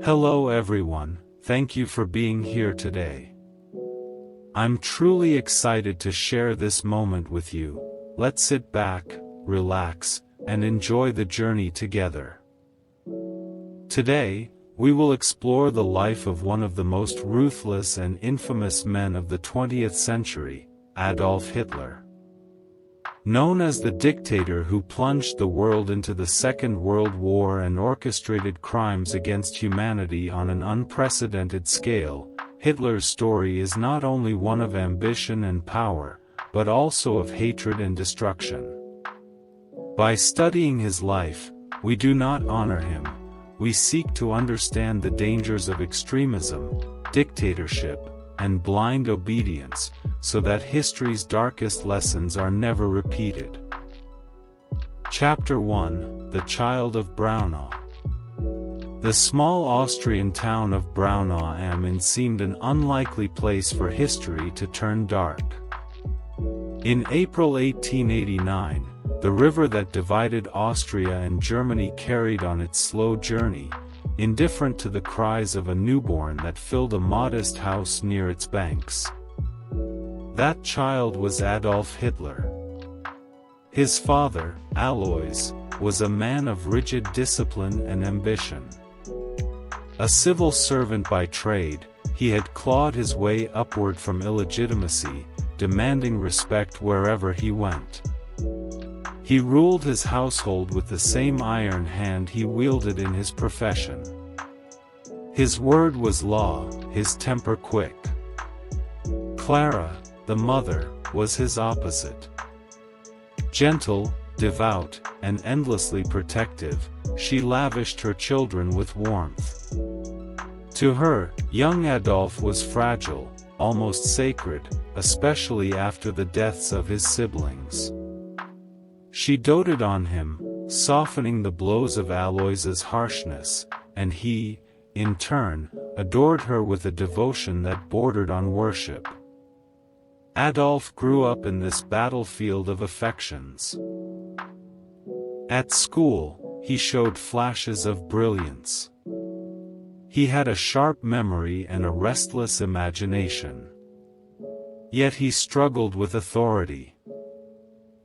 Hello everyone, thank you for being here today. I'm truly excited to share this moment with you. Let's sit back, relax, and enjoy the journey together. Today, we will explore the life of one of the most ruthless and infamous men of the 20th century, Adolf Hitler. Known as the dictator who plunged the world into the Second World War and orchestrated crimes against humanity on an unprecedented scale, Hitler's story is not only one of ambition and power, but also of hatred and destruction. By studying his life, we do not honor him, we seek to understand the dangers of extremism, dictatorship, and blind obedience, so that history's darkest lessons are never repeated. Chapter 1: The Child of Braunau. The small Austrian town of Braunau am Main seemed an unlikely place for history to turn dark. In April 1889, the river that divided Austria and Germany carried on its slow journey, indifferent to the cries of a newborn that filled a modest house near its banks. That child was Adolf Hitler. His father, Alois, was a man of rigid discipline and ambition. A civil servant by trade, he had clawed his way upward from illegitimacy, demanding respect wherever he went. He ruled his household with the same iron hand he wielded in his profession. His word was law, his temper quick. Clara, the mother, was his opposite. Gentle, devout, and endlessly protective, she lavished her children with warmth. To her, young Adolf was fragile, almost sacred, especially after the deaths of his siblings. She doted on him, softening the blows of Alois's harshness, and he, in turn, adored her with a devotion that bordered on worship. Adolf grew up in this battlefield of affections. At school, he showed flashes of brilliance. He had a sharp memory and a restless imagination. Yet he struggled with authority.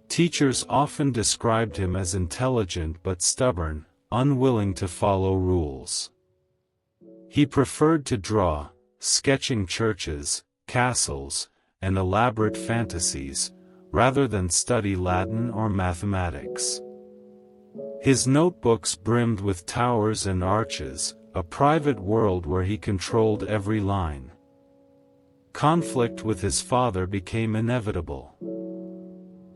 Teachers often described him as intelligent but stubborn, unwilling to follow rules. He preferred to draw, sketching churches, castles, and elaborate fantasies, rather than study Latin or mathematics. His notebooks brimmed with towers and arches, a private world where he controlled every line. Conflict with his father became inevitable.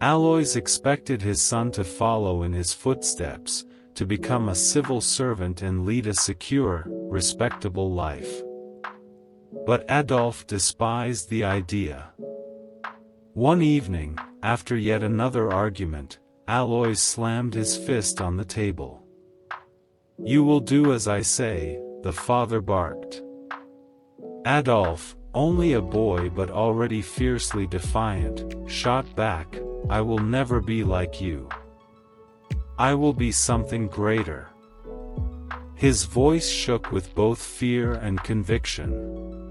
Alois expected his son to follow in his footsteps, to become a civil servant and lead a secure, respectable life. But Adolf despised the idea. One evening, after yet another argument, Alois slammed his fist on the table. "You will do as I say," the father barked. Adolf, only a boy but already fiercely defiant, shot back, "I will never be like you. I will be something greater." His voice shook with both fear and conviction.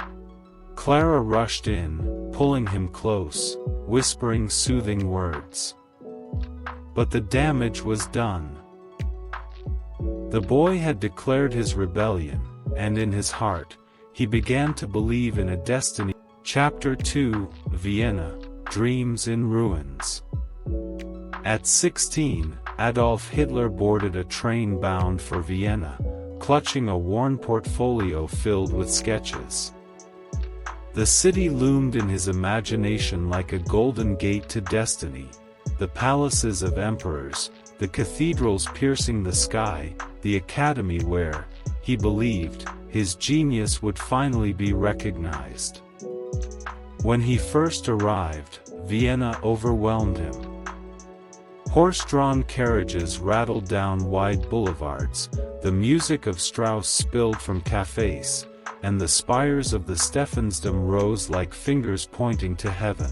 Clara rushed in, pulling him close, whispering soothing words. But the damage was done. The boy had declared his rebellion, and in his heart, he began to believe in a destiny. Chapter 2: Vienna, Dreams in Ruins. At 16, Adolf Hitler boarded a train bound for Vienna, clutching a worn portfolio filled with sketches. The city loomed in his imagination like a golden gate to destiny, the palaces of emperors, the cathedrals piercing the sky, the academy where, he believed, his genius would finally be recognized. When he first arrived, Vienna overwhelmed him. Horse-drawn carriages rattled down wide boulevards, the music of Strauss spilled from cafes, and the spires of the Stephansdom rose like fingers pointing to heaven.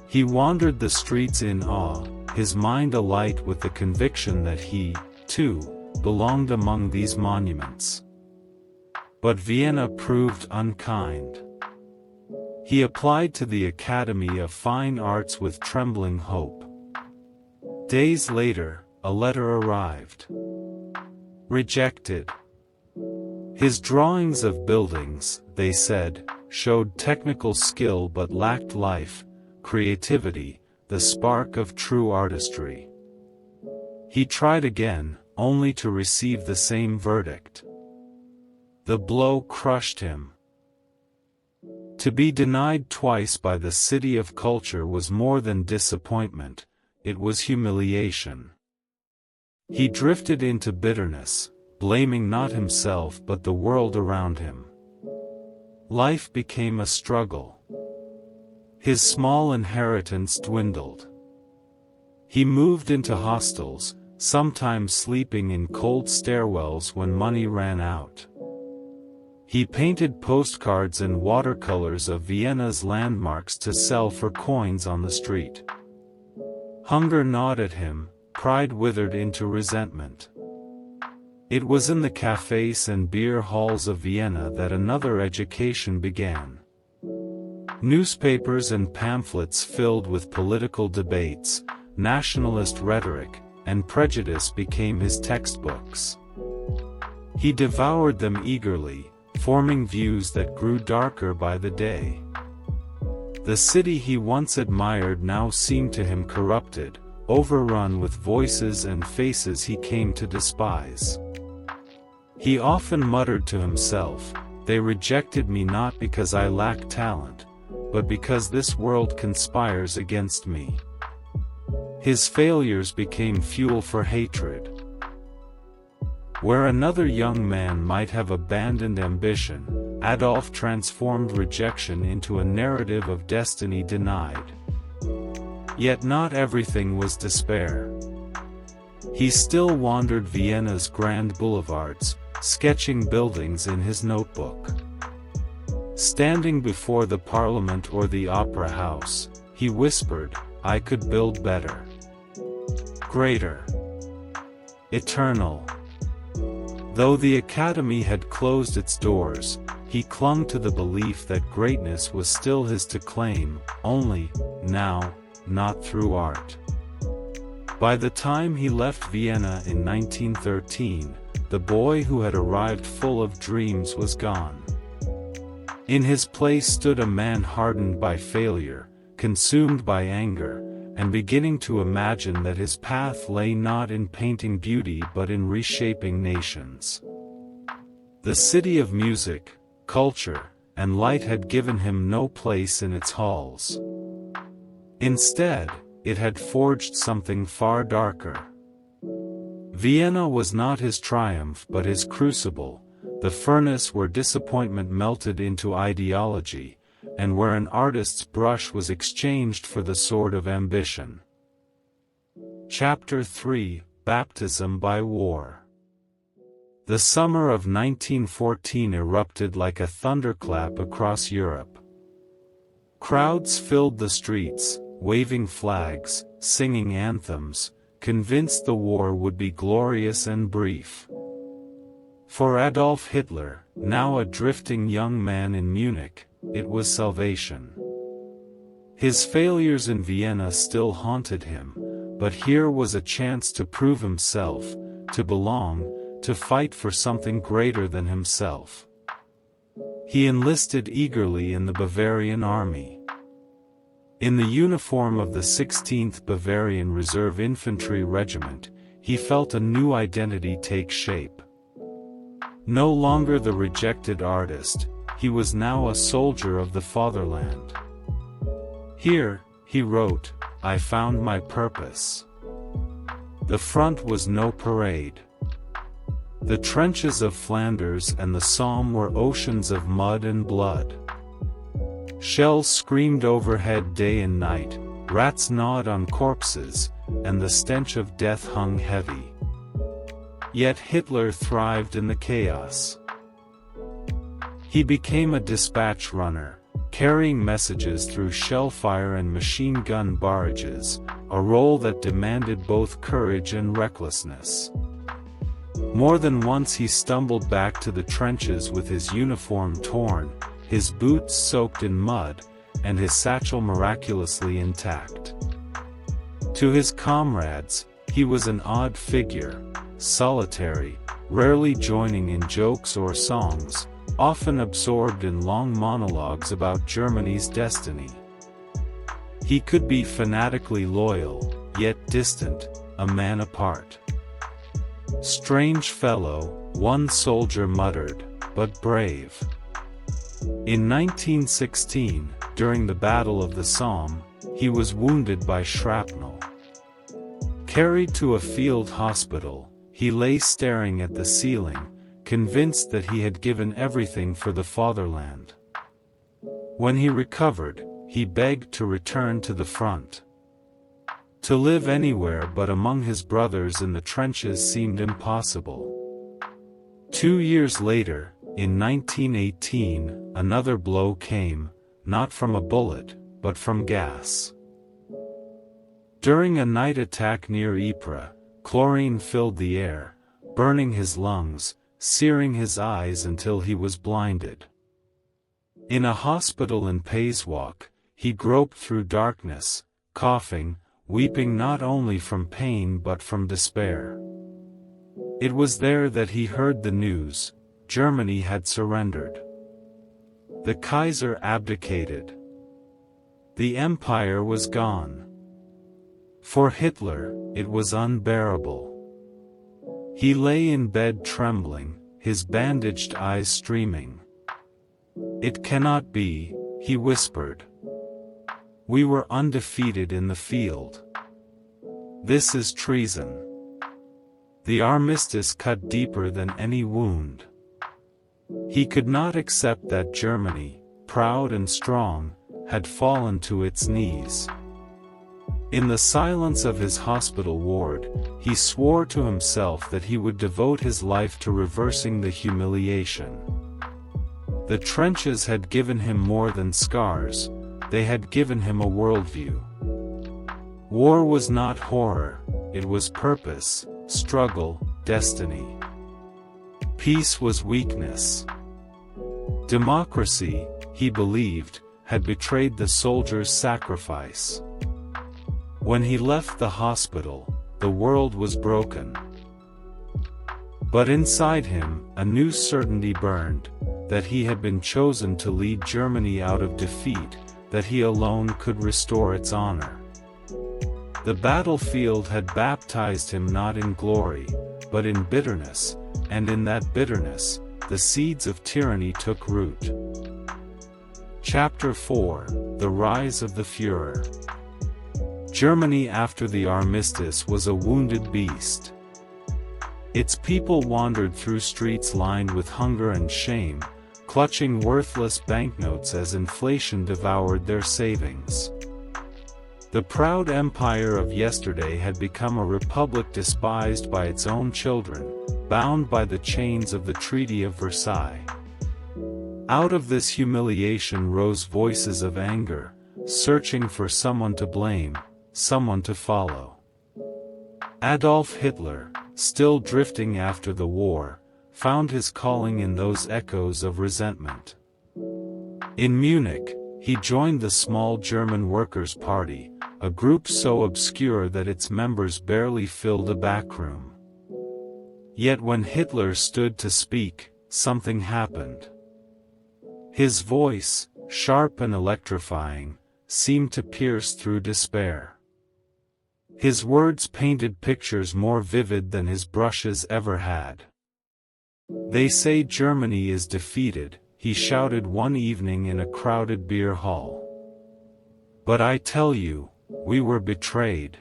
He wandered the streets in awe, his mind alight with the conviction that he, too, belonged among these monuments. But Vienna proved unkind. He applied to the Academy of Fine Arts with trembling hope. Days later, a letter arrived. Rejected. His drawings of buildings, they said, showed technical skill but lacked life, creativity, the spark of true artistry. He tried again, only to receive the same verdict. The blow crushed him. To be denied twice by the city of culture was more than disappointment, it was humiliation. He drifted into bitterness, blaming not himself but the world around him. Life became a struggle. His small inheritance dwindled. He moved into hostels, sometimes sleeping in cold stairwells when money ran out. He painted postcards and watercolors of Vienna's landmarks to sell for coins on the street. Hunger gnawed at him, pride withered into resentment. It was in the cafes and beer halls of Vienna that another education began. Newspapers and pamphlets filled with political debates, nationalist rhetoric, and prejudice became his textbooks. He devoured them eagerly, forming views that grew darker by the day. The city he once admired now seemed to him corrupted, overrun with voices and faces he came to despise. He often muttered to himself, "They rejected me not because I lack talent, but because this world conspires against me." His failures became fuel for hatred. Where another young man might have abandoned ambition, Adolf transformed rejection into a narrative of destiny denied. Yet not everything was despair. He still wandered Vienna's grand boulevards, sketching buildings in his notebook. Standing before the parliament or the opera house, he whispered, "I could build better. Greater. Eternal." Though the academy had closed its doors, he clung to the belief that greatness was still his to claim, only, now, not through art. By the time he left Vienna in 1913, the boy who had arrived full of dreams was gone. In his place stood a man hardened by failure, consumed by anger, and beginning to imagine that his path lay not in painting beauty but in reshaping nations. The city of music, culture, and light had given him no place in its halls. Instead, it had forged something far darker. Vienna was not his triumph but his crucible, the furnace where disappointment melted into ideology, and where an artist's brush was exchanged for the sword of ambition. Chapter 3: Baptism by War. The summer of 1914 erupted like a thunderclap across Europe. Crowds filled the streets, waving flags, singing anthems, convinced the war would be glorious and brief. For Adolf Hitler, now a drifting young man in Munich, it was salvation. His failures in Vienna still haunted him, but here was a chance to prove himself, to belong, to fight for something greater than himself. He enlisted eagerly in the Bavarian army. In the uniform of the 16th Bavarian Reserve Infantry Regiment, he felt a new identity take shape. No longer the rejected artist, he was now a soldier of the fatherland. Here, he wrote, "I found my purpose." The front was no parade. The trenches of Flanders and the Somme were oceans of mud and blood. Shells screamed overhead day and night, rats gnawed on corpses, and the stench of death hung heavy. Yet Hitler thrived in the chaos. He became a dispatch runner, carrying messages through shellfire and machine gun barrages, a role that demanded both courage and recklessness. More than once he stumbled back to the trenches with his uniform torn, his boots soaked in mud, and his satchel miraculously intact. To his comrades, he was an odd figure, solitary, rarely joining in jokes or songs, often absorbed in long monologues about Germany's destiny. He could be fanatically loyal, yet distant, a man apart. "Strange fellow," one soldier muttered, "but brave." In 1916, during the Battle of the Somme, he was wounded by shrapnel. Carried to a field hospital, he lay staring at the ceiling, convinced that he had given everything for the fatherland. When he recovered, he begged to return to the front. To live anywhere but among his brothers in the trenches seemed impossible. 2 years later, in 1918, another blow came, not from a bullet, but from gas. During a night attack near Ypres, chlorine filled the air, burning his lungs, searing his eyes until he was blinded. In a hospital in Pasewalk, he groped through darkness, coughing, weeping not only from pain but from despair. It was there that he heard the news: Germany had surrendered. The Kaiser abdicated. The empire was gone. For Hitler, it was unbearable. He lay in bed trembling, his bandaged eyes streaming. "It cannot be," he whispered. "We were undefeated in the field. This is treason." The armistice cut deeper than any wound. He could not accept that Germany, proud and strong, had fallen to its knees. In the silence of his hospital ward, he swore to himself that he would devote his life to reversing the humiliation. The trenches had given him more than scars, they had given him a worldview. War was not horror, it was purpose, struggle, destiny. Peace was weakness. Democracy, he believed, had betrayed the soldier's sacrifice. When he left the hospital, the world was broken. But inside him, a new certainty burned, that he had been chosen to lead Germany out of defeat, that he alone could restore its honor. The battlefield had baptized him not in glory, but in bitterness, and in that bitterness, the seeds of tyranny took root. Chapter 4: The Rise of the Führer. Germany after the armistice was a wounded beast. Its people wandered through streets lined with hunger and shame, clutching worthless banknotes as inflation devoured their savings. The proud empire of yesterday had become a republic despised by its own children, bound by the chains of the Treaty of Versailles. Out of this humiliation rose voices of anger, searching for someone to blame, someone to follow. Adolf Hitler, still drifting after the war, found his calling in those echoes of resentment. In Munich, he joined the small German Workers' Party, a group so obscure that its members barely filled a backroom. Yet when Hitler stood to speak, something happened. His voice, sharp and electrifying, seemed to pierce through despair. His words painted pictures more vivid than his brushes ever had. "They say Germany is defeated," he shouted one evening in a crowded beer hall. "But I tell you, we were betrayed.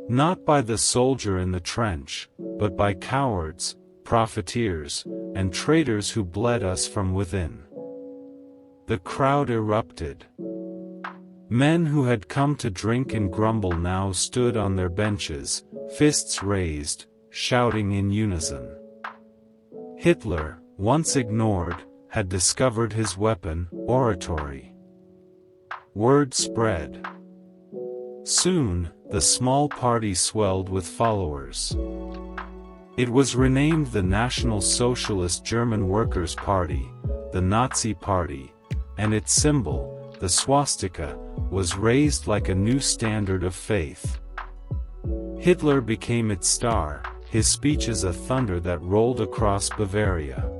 Not by the soldier in the trench, but by cowards, profiteers, and traitors who bled us from within." The crowd erupted. Men who had come to drink and grumble now stood on their benches, fists raised, shouting in unison. Hitler, once ignored, had discovered his weapon, oratory. Word spread. Soon, the small party swelled with followers. It was renamed the National Socialist German Workers' Party, the Nazi Party, and its symbol, the swastika, was raised like a new standard of faith. Hitler became its star, his speeches a thunder that rolled across Bavaria.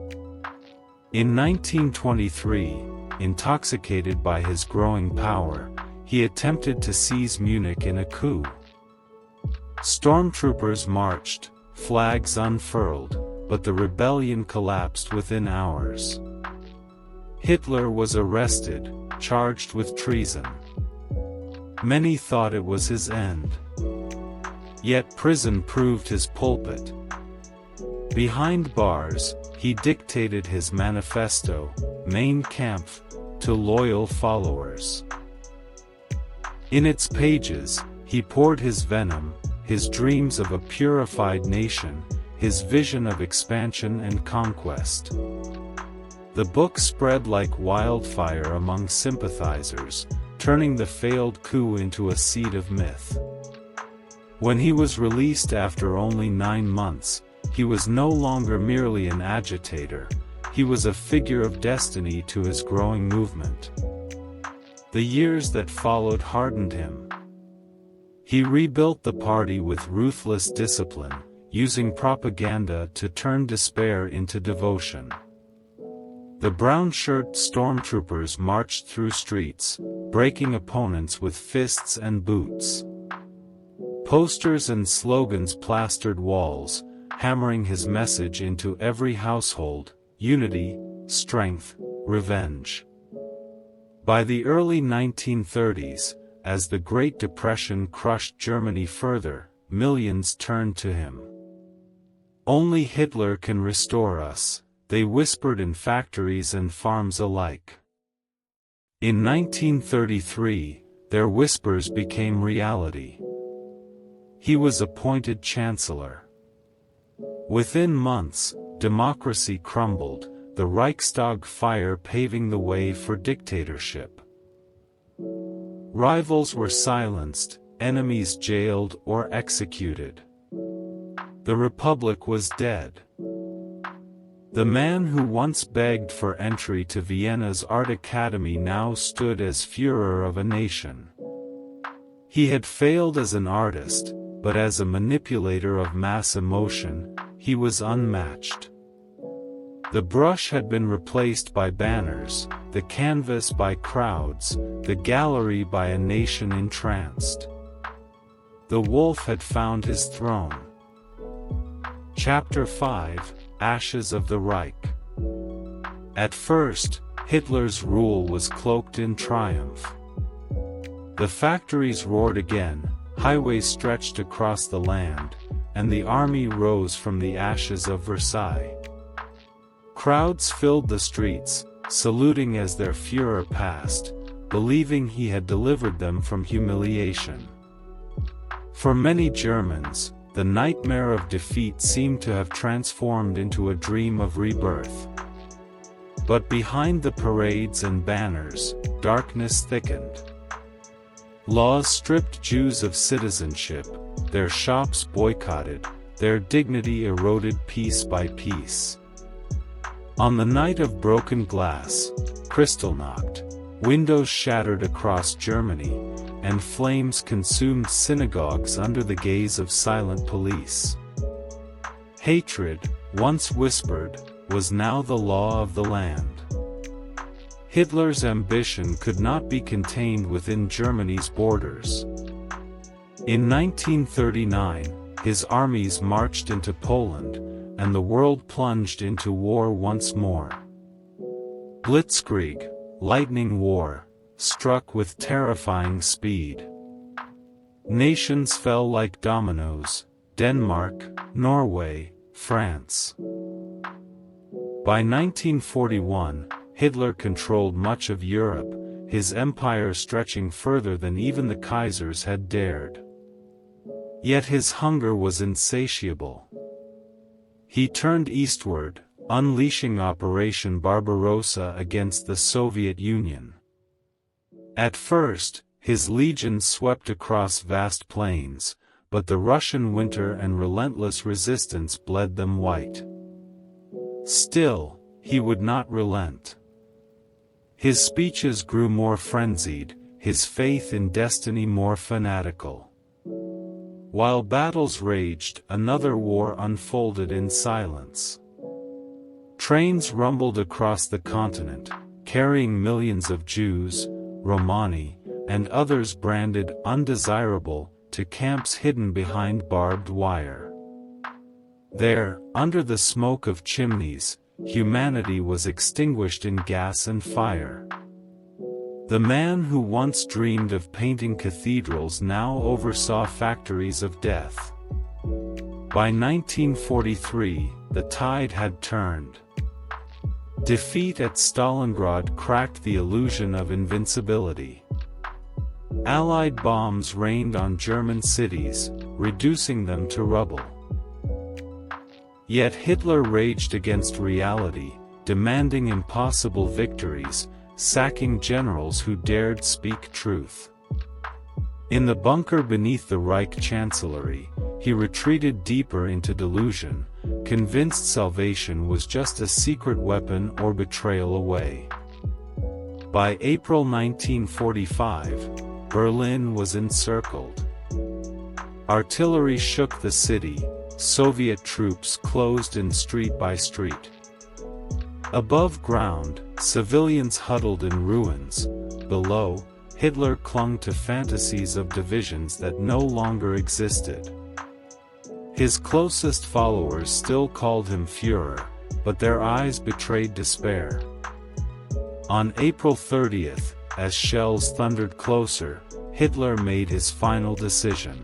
In 1923, intoxicated by his growing power, he attempted to seize Munich in a coup. Stormtroopers marched, flags unfurled, but the rebellion collapsed within hours. Hitler was arrested, charged with treason. Many thought it was his end. Yet prison proved his pulpit. Behind bars, he dictated his manifesto, Mein Kampf, to loyal followers. In its pages, he poured his venom, his dreams of a purified nation, his vision of expansion and conquest. The book spread like wildfire among sympathizers, turning the failed coup into a seed of myth. When he was released after only 9 months, he was no longer merely an agitator, he was a figure of destiny to his growing movement. The years that followed hardened him. He rebuilt the party with ruthless discipline, using propaganda to turn despair into devotion. The brown-shirt stormtroopers marched through streets, breaking opponents with fists and boots. Posters and slogans plastered walls, hammering his message into every household: unity, strength, revenge. By the early 1930s, as the Great Depression crushed Germany further, millions turned to him. "Only Hitler can restore us," they whispered in factories and farms alike. In 1933, their whispers became reality. He was appointed chancellor. Within months, democracy crumbled, the Reichstag fire paving the way for dictatorship. Rivals were silenced, enemies jailed or executed. The Republic was dead. The man who once begged for entry to Vienna's Art Academy now stood as Führer of a nation. He had failed as an artist, but as a manipulator of mass emotion, he was unmatched. The brush had been replaced by banners, the canvas by crowds, the gallery by a nation entranced. The wolf had found his throne. Chapter 5: Ashes of the Reich. At first, Hitler's rule was cloaked in triumph. The factories roared again, highways stretched across the land, and the army rose from the ashes of Versailles. Crowds filled the streets, saluting as their Führer passed, believing he had delivered them from humiliation. For many Germans, the nightmare of defeat seemed to have transformed into a dream of rebirth. But behind the parades and banners, darkness thickened. Laws stripped Jews of citizenship, their shops boycotted, their dignity eroded piece by piece. On the night of broken glass, Kristallnacht, windows shattered across Germany, and flames consumed synagogues under the gaze of silent police. Hatred, once whispered, was now the law of the land. Hitler's ambition could not be contained within Germany's borders. In 1939, his armies marched into Poland, and the world plunged into war once more. Blitzkrieg, lightning war, struck with terrifying speed. Nations fell like dominoes: Denmark, Norway, France. By 1941, Hitler controlled much of Europe, his empire stretching further than even the Kaisers had dared. Yet his hunger was insatiable. He turned eastward, unleashing Operation Barbarossa against the Soviet Union. At first, his legions swept across vast plains, but the Russian winter and relentless resistance bled them white. Still, he would not relent. His speeches grew more frenzied, his faith in destiny more fanatical. While battles raged, another war unfolded in silence. Trains rumbled across the continent, carrying millions of Jews, Romani, and others branded undesirable, to camps hidden behind barbed wire. There, under the smoke of chimneys, humanity was extinguished in gas and fire. The man who once dreamed of painting cathedrals now oversaw factories of death. By 1943, the tide had turned. Defeat at Stalingrad cracked the illusion of invincibility. Allied bombs rained on German cities, reducing them to rubble. Yet Hitler raged against reality, demanding impossible victories, sacking generals who dared speak truth. In the bunker beneath the Reich chancellery, he retreated deeper into delusion, convinced salvation was just a secret weapon or betrayal away. By April 1945, Berlin was encircled. Artillery shook the city, Soviet troops closed in street by street. Above ground, civilians huddled in ruins. Below, Hitler clung to fantasies of divisions that no longer existed. His closest followers still called him Führer, but their eyes betrayed despair. On April 30th, as shells thundered closer, Hitler made his final decision.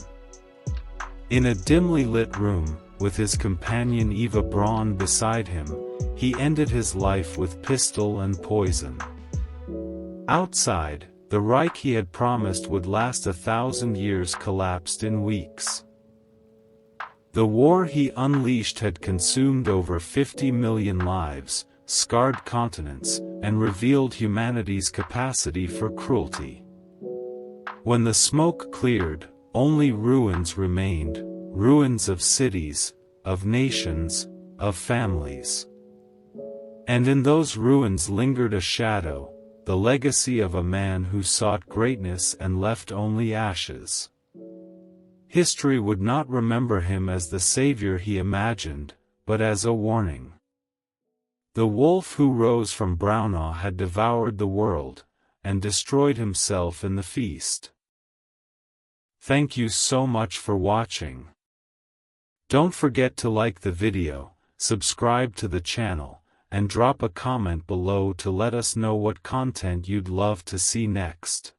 In a dimly lit room, with his companion Eva Braun beside him, he ended his life with pistol and poison. Outside, the Reich he had promised would last 1,000 years collapsed in weeks. The war he unleashed had consumed over 50 million lives, scarred continents, and revealed humanity's capacity for cruelty. When the smoke cleared, only ruins remained, ruins of cities, of nations, of families. And in those ruins lingered a shadow, the legacy of a man who sought greatness and left only ashes. History would not remember him as the savior he imagined, but as a warning. The wolf who rose from Braunau had devoured the world, and destroyed himself in the feast. Thank you so much for watching. Don't forget to like the video, subscribe to the channel, and drop a comment below to let us know what content you'd love to see next.